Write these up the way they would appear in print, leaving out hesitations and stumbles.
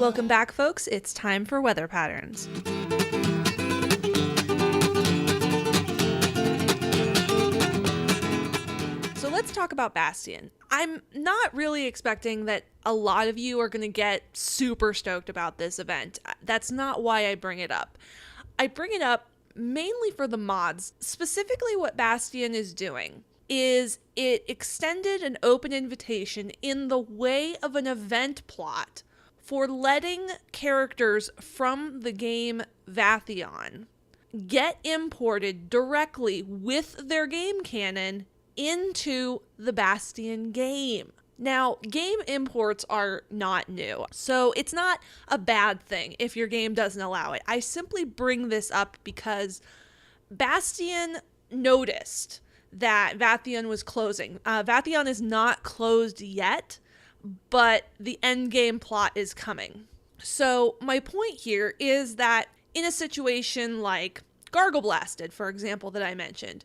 Welcome back, folks. It's time for weather patterns. So let's talk about Bastion. I'm not really expecting that a lot of you are going to get super stoked about this event. That's not why I bring it up. I bring it up mainly for the mods. Specifically, what Bastion is doing is it extended an open invitation in the way of an event plot for letting characters from the game Vathion get imported directly with their game canon into the Bastion game. Now, game imports are not new, so it's not a bad thing if your game doesn't allow it. I simply bring this up because Bastion noticed that Vathion was closing. Vathion is not closed yet, but the end game plot is coming. So my point here is that in a situation like Gargle Blasted, for example, that I mentioned,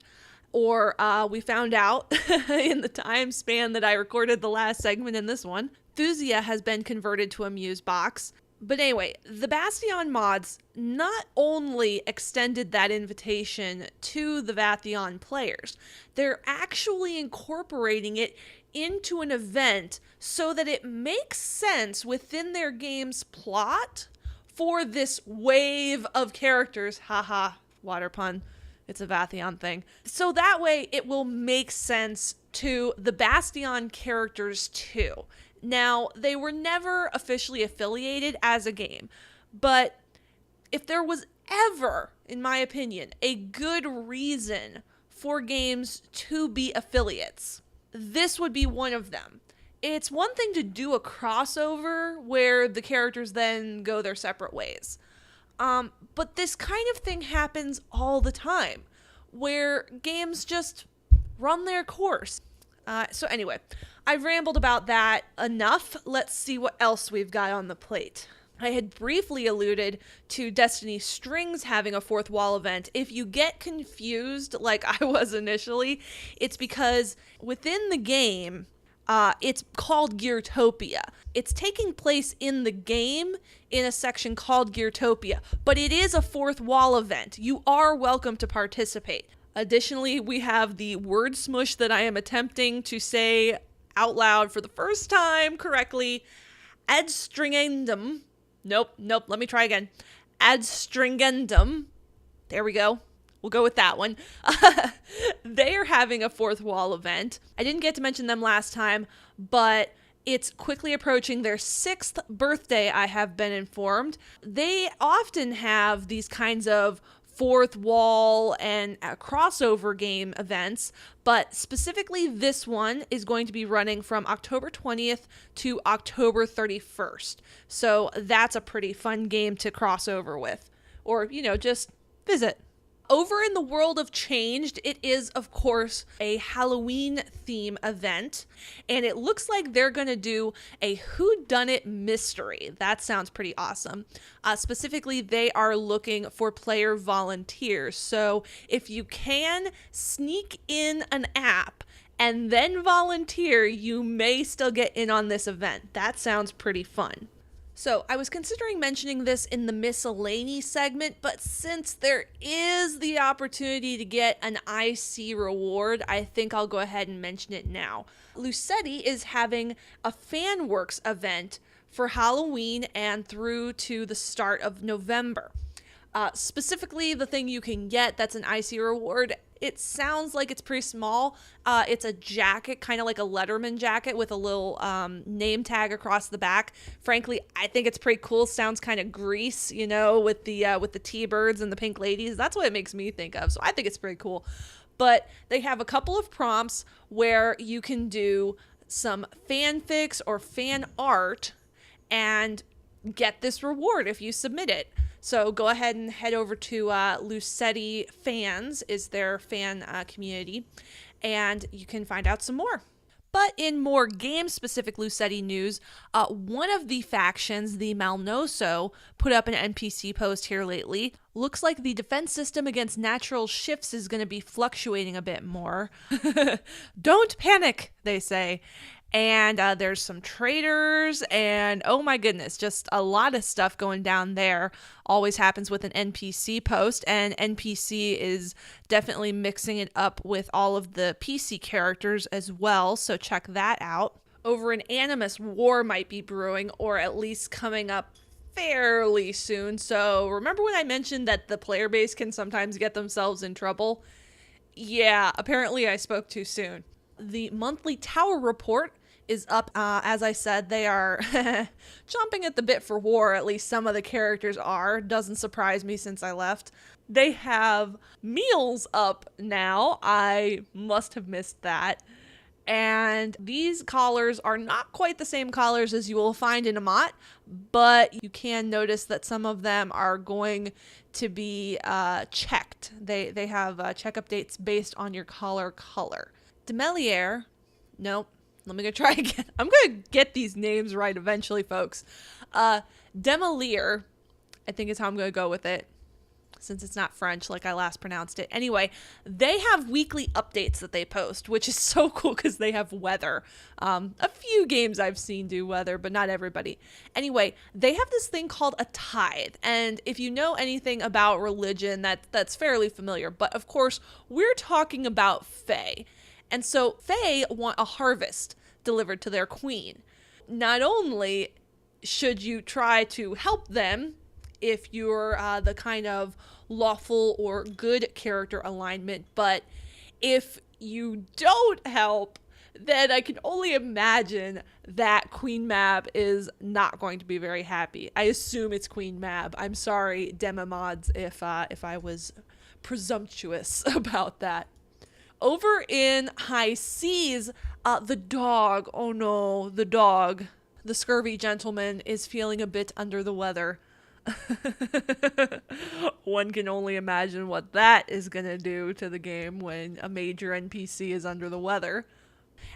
or we found out in the time span that I recorded the last segment in this one, Thusia has been converted to a Muse box. But anyway, the Bastion mods not only extended that invitation to the Vathion players, they're actually incorporating it into an event so that it makes sense within their game's plot for this wave of characters. Haha, water pun. It's a Vathion thing. So that way it will make sense to the Bastion characters too. Now, they were never officially affiliated as a game, but if there was ever, in my opinion, a good reason for games to be affiliates, this would be one of them. It's one thing to do a crossover where the characters then go their separate ways. But this kind of thing happens all the time, where games just run their course. So anyway, I've rambled about that enough. Let's see what else we've got on the plate. I had briefly alluded to Destiny Strings having a fourth wall event. If you get confused like I was initially, it's because within the game, it's called Geartopia. It's taking place in the game in a section called Geartopia, but it is a fourth wall event. You are welcome to participate. Additionally, we have the word smush that I am attempting to say out loud for the first time correctly. Adstringendum. Nope, let me try again. Adstringendum. There we go. We'll go with that one. They are having a fourth wall event. I didn't get to mention them last time, but it's quickly approaching their 6th birthday, I have been informed. They often have these kinds of fourth wall and crossover game events, but specifically this one is going to be running from October 20th to October 31st. So that's a pretty fun game to cross over with, or, just visit. Over in the world of Changed, it is, of course, a Halloween theme event, and it looks like they're going to do a whodunit mystery. That sounds pretty awesome. Specifically, they are looking for player volunteers, so if you can sneak in an app and then volunteer, you may still get in on this event. That sounds pretty fun. So I was considering mentioning this in the miscellany segment, but since there is the opportunity to get an IC reward, I think I'll go ahead and mention it now. Lucetti is having a FanWorks event for Halloween and through to the start of November. Specifically, the thing you can get that's an IC reward, it sounds like it's pretty small. It's a jacket, kind of like a Letterman jacket with a little name tag across the back. Frankly, I think it's pretty cool. Sounds kind of Grease, with the T-birds and the pink ladies. That's what it makes me think of. So I think it's pretty cool. But they have a couple of prompts where you can do some fanfics or fan art and get this reward if you submit it. So go ahead and head over to Lucetti Fans is their fan community, and you can find out some more. But in more game-specific Lucetti news, one of the factions, the Malnoso, put up an NPC post here lately. Looks like the defense system against natural shifts is going to be fluctuating a bit more. Don't panic, they say. And there's some traders, and oh my goodness, just a lot of stuff going down there. Always happens with an NPC post, and NPC is definitely mixing it up with all of the PC characters as well, so check that out. Over in Animus, war might be brewing, or at least coming up fairly soon. So remember when I mentioned that the player base can sometimes get themselves in trouble? Yeah, apparently I spoke too soon. The monthly tower report is up. As I said, they are chomping at the bit for war, at least some of the characters are. Doesn't surprise me since I left. They have meals up now. I must have missed that. And these collars are not quite the same collars as you will find in Amat, but you can notice that some of them are going to be checked. They have check updates based on your collar color. Demelier, nope. Let me go try again. I'm going to get these names right eventually, folks. Demelier, I think is how I'm going to go with it, since it's not French like I last pronounced it. Anyway, they have weekly updates that they post, which is so cool because they have weather. A few games I've seen do weather, but not everybody. Anyway, they have this thing called a tithe. And if you know anything about religion, that's fairly familiar. But of course, we're talking about Fae. And so Fae want a harvest delivered to their queen. Not only should you try to help them if you're the kind of lawful or good character alignment, but if you don't help, then I can only imagine that Queen Mab is not going to be very happy. I assume it's Queen Mab. I'm sorry, Demamods, if I was presumptuous about that. Over in High Seas, the dog, oh no, the dog, the scurvy gentleman is feeling a bit under the weather. One can only imagine what that is going to do to the game when a major NPC is under the weather.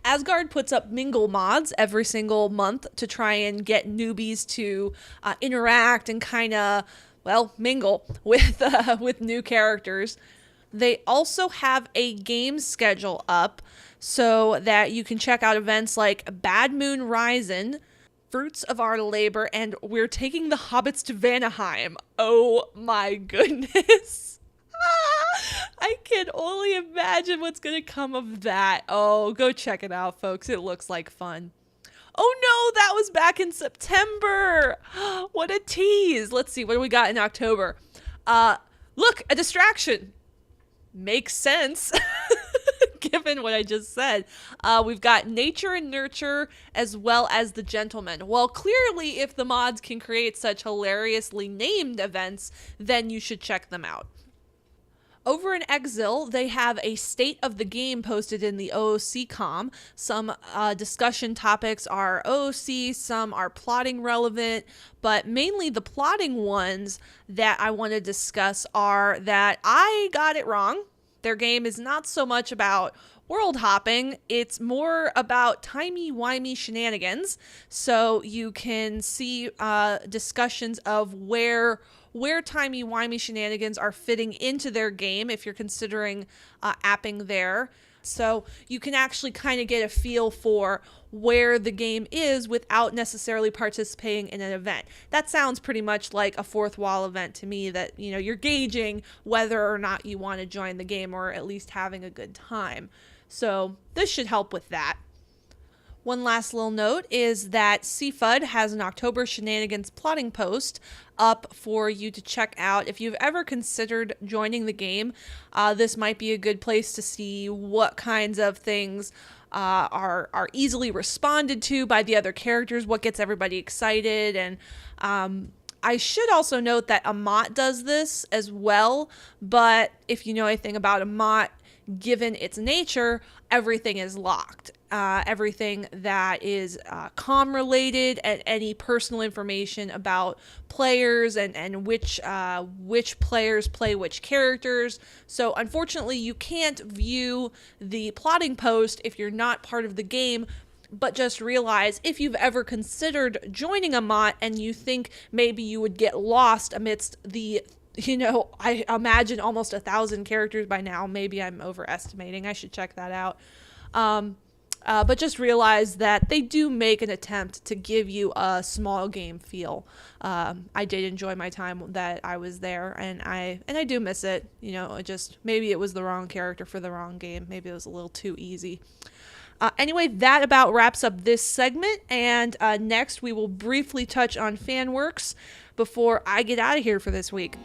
Asgard puts up mingle mods every single month to try and get newbies to interact and kind of, well, mingle with new characters. They also have a game schedule up so that you can check out events like Bad Moon Rising, Fruits of Our Labor, and We're Taking the Hobbits to Vanaheim. Oh my goodness. I can only imagine what's going to come of that. Oh, go check it out, folks. It looks like fun. Oh no, that was back in September. What a tease. Let's see, what do we got in October? Look, a distraction. Makes sense. Given what I just said. We've got Nature and Nurture as well as The Gentleman. Well, clearly if the mods can create such hilariously named events, then you should check them out. Over in Exil, they have a state of the game posted in the OOC com. Some discussion topics are OOC, some are plotting relevant, but mainly the plotting ones that I want to discuss are that I got it wrong. Their game is not so much about world hopping, it's more about timey-wimey shenanigans. So you can see discussions of where timey-wimey shenanigans are fitting into their game if you're considering apping there. So you can actually kind of get a feel for where the game is without necessarily participating in an event. That sounds pretty much like a fourth wall event to me, that, you know, you're gauging whether or not you want to join the game or at least having a good time. So this should help with that. One last little note is that CFUD has an October Shenanigans plotting post up for you to check out. If you've ever considered joining the game, this might be a good place to see what kinds of things are easily responded to by the other characters, what gets everybody excited. And I should also note that Amat does this as well, but if you know anything about Amat, given its nature, everything is locked. Everything that is comm related and any personal information about players and which players play which characters. So unfortunately, you can't view the plotting post if you're not part of the game. But just realize, if you've ever considered joining a MOT and you think maybe you would get lost amidst the, I imagine almost 1,000 characters by now. Maybe I'm overestimating. I should check that out. but just realize that they do make an attempt to give you a small game feel. I did enjoy my time that I was there, and I do miss it. You know, maybe it was the wrong character for the wrong game. Maybe it was a little too easy. Anyway, that about wraps up this segment, and next we will briefly touch on fan works before I get out of here for this week.